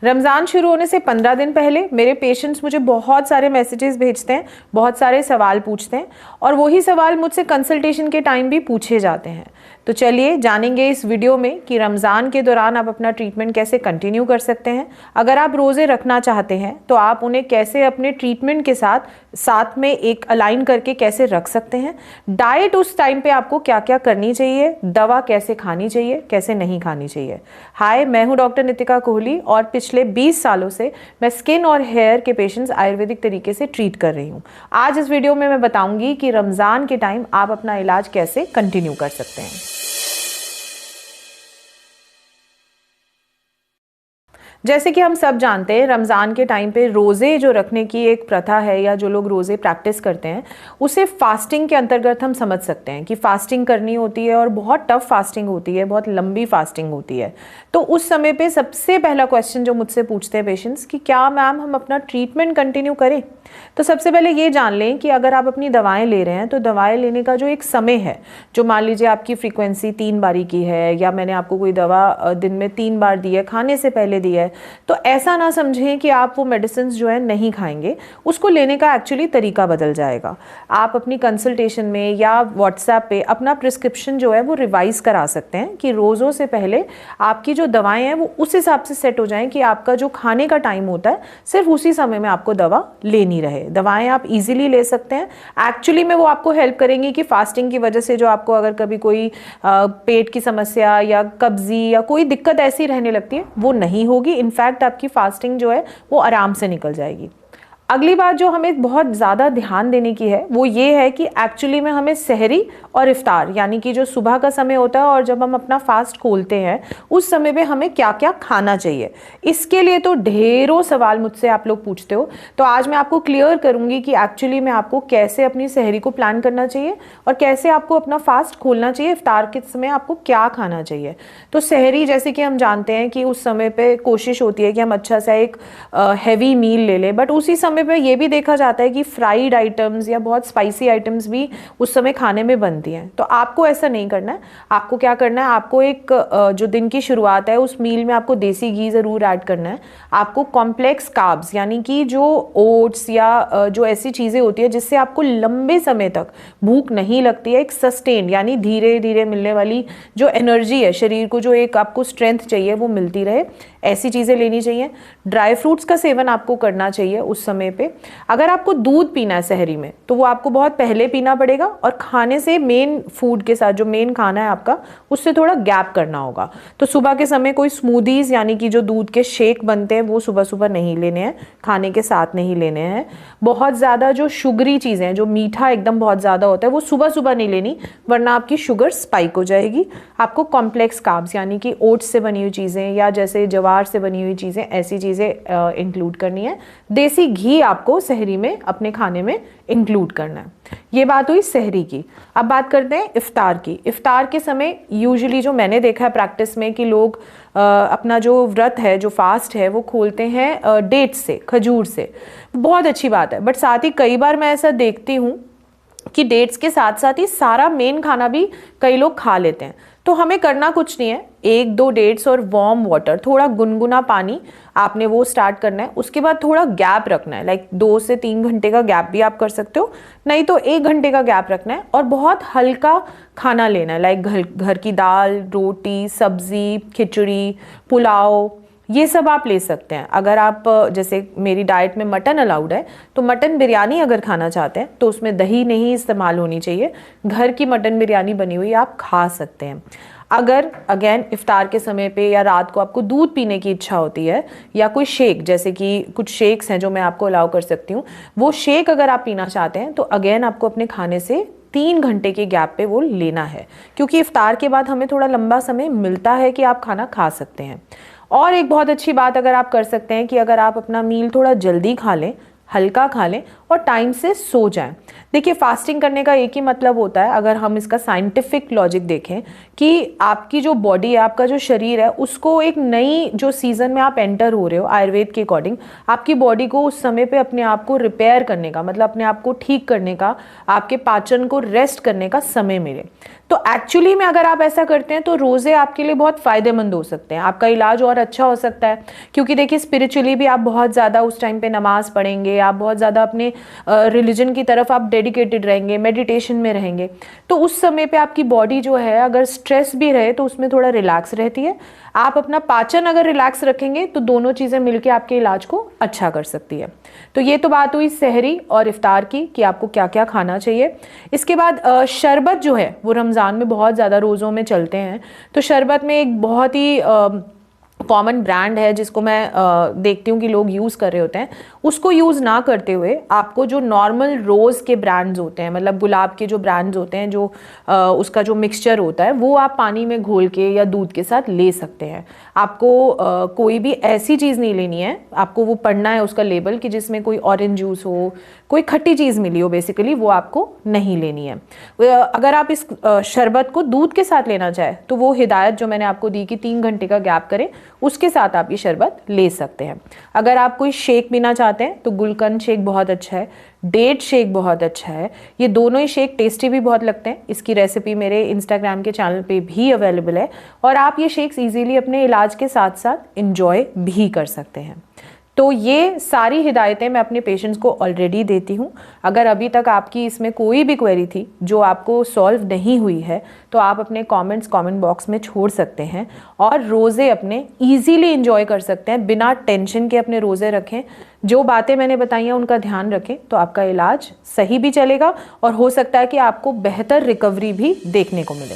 रमज़ान शुरू होने से 15 दिन पहले मेरे पेशेंट्स मुझे बहुत सारे मैसेजेस भेजते हैं, बहुत सारे सवाल पूछते हैं और वही सवाल मुझसे कंसल्टेशन के टाइम भी पूछे जाते हैं। तो चलिए जानेंगे इस वीडियो में कि रमज़ान के दौरान आप अपना ट्रीटमेंट कैसे कंटिन्यू कर सकते हैं। अगर आप रोज़े रखना चाहते हैं तो आप उन्हें कैसे अपने ट्रीटमेंट के साथ में एक अलाइन करके कैसे रख सकते हैं। डाइट उस टाइम पे आपको क्या क्या करनी चाहिए, दवा कैसे खानी चाहिए, कैसे नहीं खानी चाहिए। हाय, मैं हूँ डॉक्टर नितिका कोहली और पिछले 20 सालों से मैं स्किन और हेयर के पेशेंट्स आयुर्वेदिक तरीके से ट्रीट कर रही हूँ। आज इस वीडियो में मैं बताऊंगी कि रमज़ान के टाइम आप अपना इलाज कैसे कंटिन्यू कर सकते हैं। जैसे कि हम सब जानते हैं, रमज़ान के टाइम पे रोज़े जो रखने की एक प्रथा है या जो लोग रोज़े प्रैक्टिस करते हैं उसे फास्टिंग के अंतर्गत हम समझ सकते हैं कि फास्टिंग करनी होती है और बहुत टफ फास्टिंग होती है, बहुत लंबी फास्टिंग होती है। तो उस समय पे सबसे पहला क्वेश्चन जो मुझसे पूछते हैं पेशेंट्स कि क्या मैम हम अपना ट्रीटमेंट कंटिन्यू करें। तो सबसे पहले ये जान लें कि अगर आप अपनी दवाएं ले रहे हैं तो दवाएं लेने का जो एक समय है, जो मान लीजिए आपकी फ्रीक्वेंसी 3 बारी की है या मैंने आपको कोई दवा दिन में 3 बार दी है, खाने से पहले दी है, तो ऐसा ना समझें कि आप वो मेडिसिन जो है नहीं खाएंगे। उसको लेने का एक्चुअली तरीका बदल जाएगा। आप अपनी कंसल्टेशन में या व्हाट्सएप पे अपना प्रिस्क्रिप्शन जो है वो रिवाइज करा सकते हैं कि रोज़ों से पहले आपकी जो दवाएं हैं वो उस हिसाब से सेट हो जाएं कि आपका जो खाने का टाइम होता है सिर्फ उसी समय में आपको दवा लेनी रहे। दवाएं आप इजीली ले सकते हैं। एक्चुअली में वो आपको हेल्प करेंगी कि फास्टिंग की वजह से जो आपको अगर कभी कोई पेट की समस्या या कब्जी या कोई दिक्कत ऐसी रहने लगती है वो नहीं होगी। इनफैक्ट आपकी फास्टिंग जो है वो आराम से निकल जाएगी। अगली बात जो हमें बहुत ज़्यादा ध्यान देने की है वो ये है कि एक्चुअली में हमें सहरी और इफ्तार यानी कि जो सुबह का समय होता है और जब हम अपना फास्ट खोलते हैं उस समय पे हमें क्या क्या खाना चाहिए। इसके लिए तो ढेरों सवाल मुझसे आप लोग पूछते हो, तो आज मैं आपको क्लियर करूँगी कि एक्चुअली में आपको कैसे अपनी सहरी को प्लान करना चाहिए और कैसे आपको अपना फास्ट खोलना चाहिए, इफ्तार के समय आपको क्या खाना चाहिए। तो सहरी जैसे कि हम जानते हैं कि उस समय पर कोशिश होती है कि हम अच्छा सा एक हैवी मील ले लें, बट उसी समय पे ये भी देखा जाता है कि फ्राइड आइटम्स या बहुत स्पाइसी आइटम्स भी उस समय खाने में बनती हैं। तो आपको ऐसा नहीं करना है। आपको क्या करना है, आपको एक जो दिन की शुरुआत है उस मील में आपको देसी घी ज़रूर ऐड करना है। आपको कॉम्प्लेक्स कार्ब्स यानी कि जो ओट्स या जो ऐसी चीज़ें होती है जिससे आपको लंबे समय तक भूख नहीं लगती है, एक सस्टेन यानी धीरे धीरे मिलने वाली जो एनर्जी है शरीर को, जो एक आपको स्ट्रेंथ चाहिए वो मिलती रहे, ऐसी चीज़ें लेनी चाहिए। ड्राई फ्रूट्स का सेवन आपको करना चाहिए उस समय पे। अगर आपको दूध पीना है सहरी में तो वो आपको बहुत पहले पीना पड़ेगा और खाने से मेन फूड के साथ जो मेन खाना है आपका उससे थोड़ा गैप करना होगा। तो सुबह के समय कोई स्मूदीज यानी कि जो दूध के शेक बनते हैं वो सुबह सुबह नहीं लेने हैं, खाने के साथ नहीं लेने हैं। बहुत ज़्यादा जो शुगरी चीज़ें हैं, जो मीठा एकदम बहुत ज़्यादा होता है वो सुबह सुबह नहीं लेनी, वरना आपकी शुगर स्पाइक हो जाएगी। आपको कॉम्प्लेक्स कार्ब्स यानी कि ओट्स से बनी हुई चीज़ें या जैसे जवार से बनी हुई चीज़ें, ऐसी चीज़ें इंक्लूड करनी है। देसी घी आपको सहरी में अपने खाने में इंक्लूड करना है। ये बात हुई सहरी की। अब बात करते हैं इफ्तार की। इफ्तार के समय यूजुअली जो मैंने देखा है प्रैक्टिस में कि लोग अपना जो व्रत है, जो फास्ट है, वो खोलते हैं डेट्स से, खजूर से। बहुत अच्छी बात है, बट साथ ही कई बार मैं ऐसा देखती हूँ कि डेट्स के साथ साथ ही सारा मेन खाना भी कई लोग खा लेते हैं। तो हमें करना कुछ नहीं है, 1-2 डेट्स और वार्म वाटर, थोड़ा गुनगुना पानी आपने वो स्टार्ट करना है। उसके बाद थोड़ा गैप रखना है, लाइक 2 से 3 घंटे का गैप भी आप कर सकते हो, नहीं तो 1 घंटे का गैप रखना है और बहुत हल्का खाना लेना है, लाइक घर की दाल, रोटी, सब्जी, खिचड़ी, पुलाव, ये सब आप ले सकते हैं। अगर आप जैसे मेरी डाइट में मटन अलाउड है तो मटन बिरयानी अगर खाना चाहते हैं तो उसमें दही नहीं इस्तेमाल होनी चाहिए। घर की मटन बिरयानी बनी हुई आप खा सकते हैं। अगर अगेन इफ्तार के समय पे या रात को आपको दूध पीने की इच्छा होती है या कोई शेक, जैसे कि कुछ शेक्स हैं जो मैं आपको अलाउ कर सकती हूँ, वो शेक अगर आप पीना चाहते हैं तो अगेन आपको अपने खाने से 3 घंटे के गैप पे वो लेना है, क्योंकि इफ्तार के बाद हमें थोड़ा लंबा समय मिलता है कि आप खाना खा सकते हैं। और एक बहुत अच्छी बात अगर आप कर सकते हैं कि अगर आप अपना मील थोड़ा जल्दी खा लें, हल्का खा लें और टाइम से सो जाएं। देखिए, फास्टिंग करने का एक ही मतलब होता है, अगर हम इसका साइंटिफिक लॉजिक देखें, कि आपकी जो बॉडी है, आपका जो शरीर है, उसको एक नई जो सीजन में आप एंटर हो रहे हो आयुर्वेद के अकॉर्डिंग, आपकी बॉडी को उस समय पे अपने आप को रिपेयर करने का, मतलब अपने आप को ठीक करने का, आपके पाचन को रेस्ट करने का समय मिले। तो एक्चुअली में अगर आप ऐसा करते हैं तो रोज़े आपके लिए बहुत फ़ायदेमंद हो सकते हैं, आपका इलाज और अच्छा हो सकता है। क्योंकि देखिए स्पिरिचुअली भी आप बहुत ज़्यादा उस टाइम पे नमाज़ पढ़ेंगे, आप बहुत ज़्यादा अपने रिलीजन की तरफ आप डेडिकेटेड रहेंगे, मेडिटेशन में रहेंगे। तो उस समय पे आपकी बॉडी जो है अगर स्ट्रेस भी रहे तो उसमें थोड़ा रिलैक्स रहती है। आप अपना पाचन अगर रिलैक्स रखेंगे तो दोनों चीज़ें मिलकर आपके इलाज को अच्छा कर सकती है। तो ये तो बात हुई सहरी और इफ्तार की कि आपको क्या क्या खाना चाहिए। इसके बाद शरबत जो है वो रमज़ान में बहुत ज़्यादा रोज़ों में चलते हैं। तो शरबत में एक बहुत ही कॉमन ब्रांड है जिसको मैं देखती हूँ कि लोग यूज़ कर रहे होते हैं, उसको यूज़ ना करते हुए आपको जो नॉर्मल रोज़ के ब्रांड्स होते हैं, मतलब गुलाब के जो ब्रांड्स होते हैं, जो उसका जो मिक्सचर होता है वो आप पानी में घोल के या दूध के साथ ले सकते हैं। आपको कोई भी ऐसी चीज़ नहीं लेनी है, आपको वो पढ़ना है उसका लेबल कि जिसमें कोई ऑरेंज जूस हो, कोई खट्टी चीज़ मिली हो, बेसिकली वो आपको नहीं लेनी है। अगर आप इस शरबत को दूध के साथ लेना चाहें तो वो हिदायत जो मैंने आपको दी कि 3 घंटे का गैप करें, उसके साथ आप ये शरबत ले सकते हैं। अगर आप कोई शेक पीना चाहते हैं तो गुलकंद शेक बहुत अच्छा है, डेट शेक बहुत अच्छा है। ये दोनों ही शेक टेस्टी भी बहुत लगते हैं। इसकी रेसिपी मेरे इंस्टाग्राम के चैनल पे भी अवेलेबल है और आप ये शेक्स इजीली अपने इलाज के साथ साथ इंजॉय भी कर सकते हैं। तो ये सारी हिदायतें मैं अपने पेशेंट्स को ऑलरेडी देती हूँ। अगर अभी तक आपकी इसमें कोई भी क्वेरी थी जो आपको सॉल्व नहीं हुई है तो आप अपने कमेंट बॉक्स में छोड़ सकते हैं और रोज़े अपने इजीली एंजॉय कर सकते हैं, बिना टेंशन के अपने रोज़े रखें। जो बातें मैंने बताई हैं उनका ध्यान रखें तो आपका इलाज सही भी चलेगा और हो सकता है कि आपको बेहतर रिकवरी भी देखने को मिले।